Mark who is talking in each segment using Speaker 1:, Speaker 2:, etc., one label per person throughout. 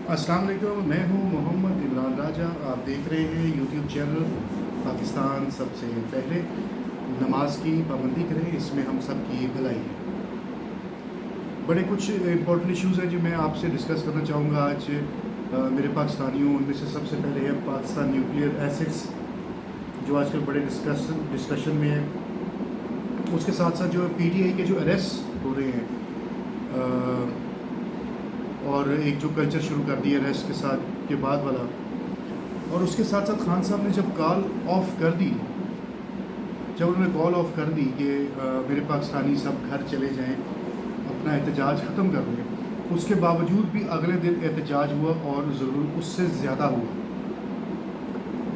Speaker 1: अस्सलाम वालेकुम, मैं हूं मोहम्मद इमरान राजा। आप देख रहे हैं यूट्यूब चैनल पाकिस्तान सबसे पहले। नमाज की पाबंदी करें, इसमें हम सब की भलाई है। बड़े कुछ इंपॉर्टेंट इश्यूज़ हैं जो मैं आपसे डिस्कस करना चाहूँगा आज मेरे पाकिस्तानियों। उनमें से सबसे पहले है पाकिस्तान न्यूक्लियर एसेट्स, जो आजकल बड़े डिस्कशन में है। उसके साथ साथ जो PTI के जो अरेस्ट हो रहे हैं और एक जो कल्चर शुरू कर दिया अरेस्ट के साथ के बाद वाला, और उसके साथ साथ खान साहब ने जब कॉल ऑफ कर दी, जब उन्होंने कॉल ऑफ कर दी कि मेरे पाकिस्तानी सब घर चले जाएं, अपना एहतजाज ख़त्म कर दें, उसके बावजूद भी अगले दिन एहतजाज हुआ और ज़रूर उससे ज़्यादा हुआ।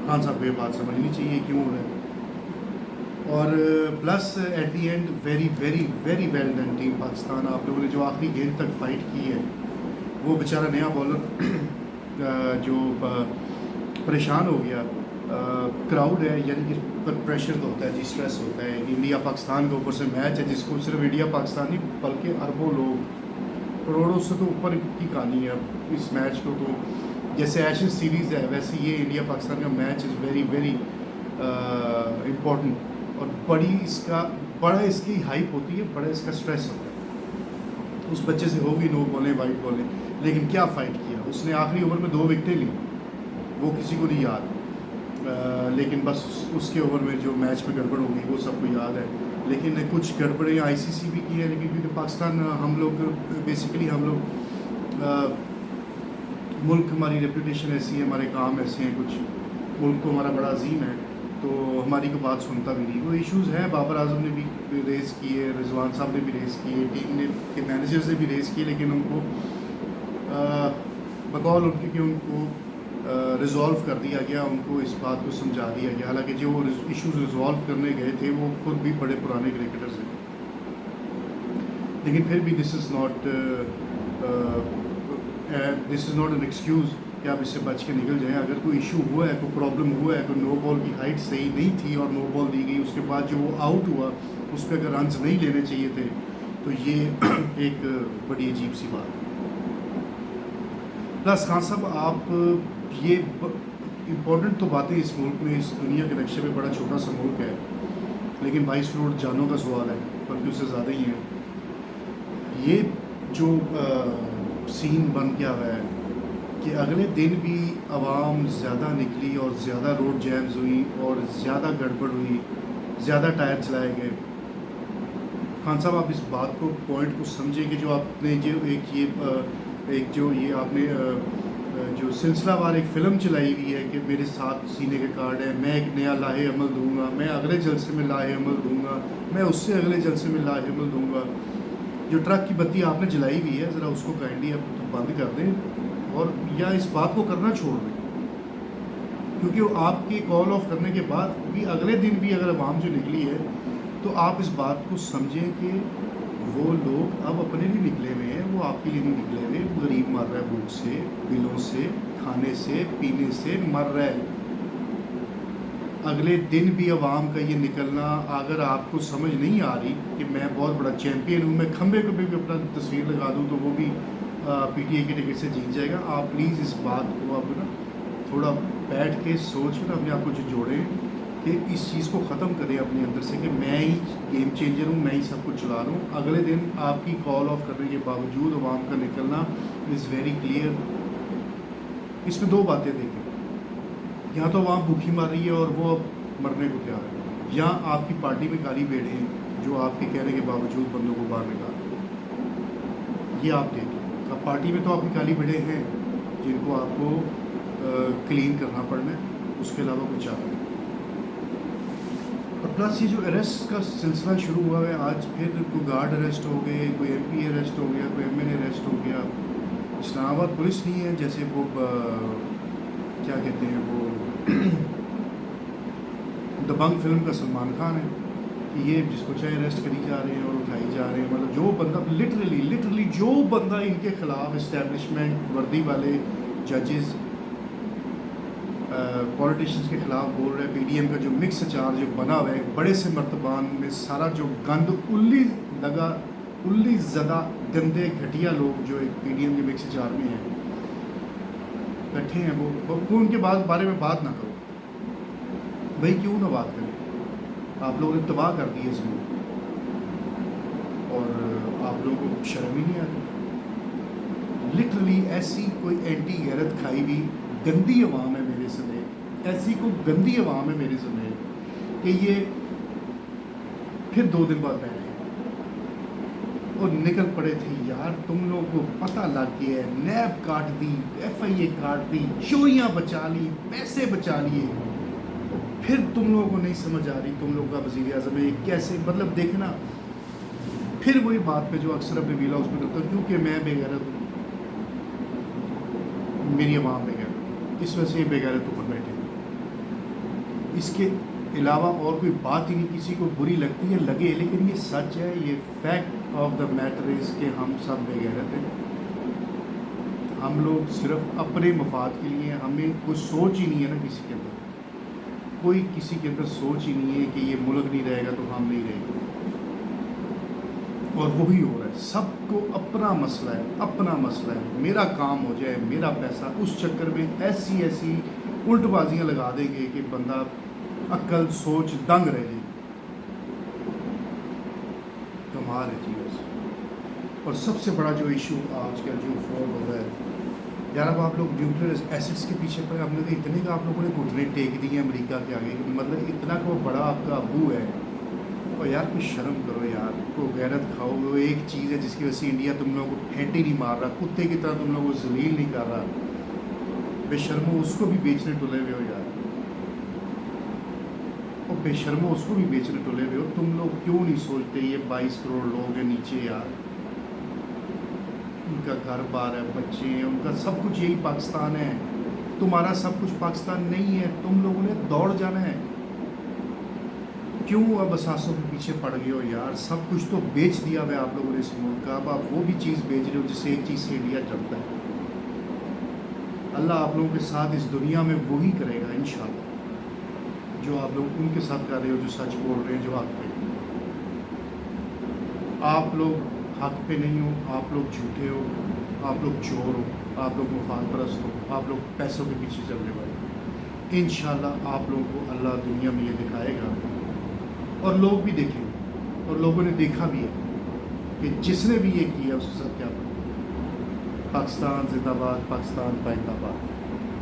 Speaker 1: खान साहब को ये बात समझनी चाहिए क्यों हो रहा है। और plus at the and very very very well done team Pakistan. आप लोगों ने जो आखिरी गेंद तक फाइट की है, वो बेचारा नया बॉलर जो परेशान हो गया, क्राउड है, यानी कि पर प्रेशर होता है जी, स्ट्रेस होता है। इंडिया पाकिस्तान के ऊपर से मैच है जिसको सिर्फ इंडिया पाकिस्तान नहीं बल्कि अरबों लोग, करोड़ों से तो ऊपर की कहानी है इस मैच को। तो जैसे एशेज सीरीज़ है, वैसे ये इंडिया पाकिस्तान का match is very very important, और बड़ा इसकी हाइप होती है, बड़ा इसका स्ट्रेस होता है। उस बच्चे से होगी नो बॉलें वाइट बॉलें, लेकिन क्या फ़ाइट किया उसने। आखिरी ओवर में 2 विकेटें ली, वो किसी को नहीं याद। लेकिन बस उसके ओवर में जो मैच में गड़बड़ होगी वो सबको याद है। लेकिन कुछ गड़बड़ें ICC भी की है, लेकिन क्योंकि पाकिस्तान हम लोग बेसिकली मुल्क, हमारी रेपुटेशन ऐसी है, हमारे काम ऐसे हैं, कुछ मुल्क तो हमारा बड़ा अजीम है, तो हमारी को बात सुनता भी नहीं। वो इश्यूज़ हैं, बाबर आजम ने भी रेज़ किए, रिजवान साहब ने भी रेज़ किए, टीम ने के मैनेजर्स ने भी रेज़ किए, लेकिन उनको बकौल उनके कि उनको रिज़ॉल्व कर दिया गया, उनको इस बात को समझा दिया गया। हालांकि जो वो इश्यूज़ रिज़ॉल्व करने गए थे वो खुद भी बड़े पुराने क्रिकेटर्स हैं, लेकिन फिर भी this is not an excuse कि आप इससे बच के निकल जाएं। अगर कोई इशू हुआ है, कोई प्रॉब्लम हुआ है, कोई नो बॉल की हाइट सही नहीं थी और नो बॉल दी गई, उसके बाद जो वो आउट हुआ उस पर अगर रन्स नहीं लेने चाहिए थे, तो ये एक बड़ी अजीब सी बात है। प्लस खान साहब, आप ये इम्पोर्टेंट तो बातें इस मुल्क में, इस दुनिया के नक्शे में बड़ा छोटा सा मुल्क है, लेकिन 22 करोड़ जानों का सवाल है, बल्कि उससे ज़्यादा ही है। ये जो सीन बन गया हुआ है कि अगले दिन भी आवाम ज़्यादा निकली और ज़्यादा रोड जैम्स हुई और ज़्यादा गड़बड़ हुई, ज़्यादा टायर चलाए गए। खान साहब, आप इस बात को, पॉइंट को समझें कि जो आपने जो आपने जो सिलसिलावार एक फ़िल्म चलाई हुई है कि मेरे साथ सीने के कार्ड है, मैं एक नया लाहे अमल दूंगा, मैं अगले जलसे में लाहे अमल दूंगा, मैं उससे अगले जलसे में लाहे अमल दूंगा। जो ट्रक की बत्ती आपने जलाई हुई है, ज़रा उसको काइंडली अब तो बंद कर दें और या इस बात को करना छोड़ दें, क्योंकि वो आपकी कॉल ऑफ करने के बाद भी अगले दिन भी अगर आवाम जो निकली है, तो आप इस बात को समझें कि वो लोग अब अपने लिए निकले हुए हैं, वो आपके लिए नहीं निकले हुए। गरीब मर रहा है भूख से, बिलों से, खाने से, पीने से मर रहा है। अगले दिन भी आवाम का ये निकलना, अगर आपको समझ नहीं आ रही कि मैं बहुत बड़ा चैम्पियन हूँ, मैं खंबे पे भी अपना तस्वीर लगा दूँ तो वो भी PTI की टिकट से जीत जाएगा, आप प्लीज़ इस बात को आप ना थोड़ा बैठ के सोच कर अपने आप को जो जोड़ें कि इस चीज़ को ख़त्म करें अपने अंदर से कि मैं ही गेम चेंजर हूँ, मैं ही सब कुछ चला रहा हूँ। अगले दिन आपकी कॉल ऑफ करने के बावजूद आवाम का निकलना इज़ वेरी क्लियर। इसमें 2 बातें देखें, या तो आवाम भूखी मर रही है और वो अब मरने को तैयार है, या आपकी पार्टी में काली भेड़ें हैं जो आपके कहने के बावजूद बंदों को बाहर निकाल रहे। ये आप देखें, अब पार्टी में तो आपकी काली भेड़ें हैं जिनको आपको क्लीन करना पड़ना है, उसके अलावा कुछ चाह नहीं। और प्लस ये जो अरेस्ट का सिलसिला शुरू हुआ है आज, फिर कोई गार्ड अरेस्ट हो गए, कोई MP अरेस्ट हो गया, कोई MLA अरेस्ट हो गया। इस्लामाबाद पुलिस नहीं है जैसे वो क्या कहते हैं वो दबंग फिल्म का सलमान खान है कि ये जिसको चाहे अरेस्ट करी जा रहे हैं और उठाई जा रहे हैं। मतलब जो बंदा लिटरली जो बंदा इनके ख़िलाफ़ इस्टेब्लिशमेंट वर्दी वाले जजेस पॉलिटिशियंस के ख़िलाफ़ बोल रहे हैं, PDM का जो मिक्स अचार जो बना हुआ है बड़े से मर्तबान में, सारा जो गंद उल्ली ज़दा गंदे घटिया लोग जो एक PDM के मिक्स अचार में हैं, बैठे हैं वो उनके बारे में बात ना करो भाई, क्यों ना बात करें। आप लोगों ने तबाह कर दी है इस मुल्क और आप लोगों को शर्म ही नहीं आती। लिटरली ऐसी कोई एंटी गैरत खाई हुई गंदी अवाम है मेरे समेत, ऐसी कोई गंदी अवाम है मेरे समेत कि ये फिर 2 दिन बाद बैठे और निकल पड़े थे। यार तुम लोगों को पता लग गया है, नैब काट दी, FIA काट दी, चोरियाँ बचा ली, पैसे बचा लिए, फिर तुम लोगों को नहीं समझ आ रही तुम लोगों का वज़ीर आज़म है कैसे, मतलब देखना फिर वही बात पे जो अक्सर अपने वीला उसमें करता हूँ, क्योंकि मैं बेगैरत हूँ, मेरी अवाम बेगैरत, इस वजह से ये बेगैरत ऊपर बैठे। इसके अलावा और कोई बात ही नहीं, किसी को बुरी लगती है लगे, लेकिन ये सच है, ये fact of the matter is कि हम सब बेगैरत हैं। हम लोग सिर्फ अपने मफाद के लिए, हमें कोई सोच ही नहीं है ना किसी के अंदर, कोई किसी के अंदर सोच ही नहीं है कि ये मुल्क नहीं रहेगा तो हम नहीं रहेंगे, और वही हो रहा है। सबको अपना मसला है, अपना मसला है, मेरा काम हो जाए, मेरा पैसा, उस चक्कर में ऐसी ऐसी उल्टबाजियाँ लगा देंगे कि बंदा अक्ल सोच दंग रह जाए। कमाल है जी बस। और सबसे बड़ा जो इशू आजकल जो फ्रॉड हो रहा है यार, अब आप लोग न्यूक्लियर एसिड्स के पीछे पर हमने तो इतने का आप लोगों ने घुटने टेक दिए अमेरिका के आगे, मतलब इतना को बड़ा आपका अबू है। और यार कुछ शर्म करो यार, को गैरत खाओ। वो एक चीज़ है जिसकी वजह से इंडिया तुम लोगों को फेंटे नहीं मार रहा, कुत्ते की तरह तुम लोगों को जलील नहीं कर रहा। बेशर्मो उसको भी बेचने टुले हुए हो यार, और बेशर्मो उसको भी बेचने टुले हुए हो। तुम लोग क्यों नहीं सोचते ये 22 करोड़ लोग हैं नीचे यार, उनका घर बार है, बच्चे हैं, उनका सब कुछ यही पाकिस्तान है। तुम्हारा सब कुछ पाकिस्तान नहीं है, तुम लोगों ने दौड़ जाना है। क्यों अब असासों के पीछे पड़ गए हो यार, सब कुछ तो बेच दिया हुआ आप लोगों ने इस मुल्क का, अब आप वो भी चीज़ बेच रहे हो जिससे एक चीज़ से इंडिया चलता है। अल्लाह आप लोगों के साथ इस दुनिया में वही करेगा इंशाल्लाह जो आप लोग उनके साथ कर रहे हो, जो सच बोल रहे हैं, जो हक पे। आप लोग हक पे नहीं हो, आप लोग झूठे हो, आप लोग चोर हो, आप लोग मुफाद परस्त हो, आप लोग पैसों के पीछे चलने वाले। इंशाल्लाह आप लोगों को अल्लाह दुनिया में ये दिखाएगा और लोग भी देखेंगे, और लोगों ने देखा भी है कि जिसने भी ये किया उसके साथ क्या बना। पाकिस्तान जिंदाबाद, पाकिस्तान पाइंदाबाद।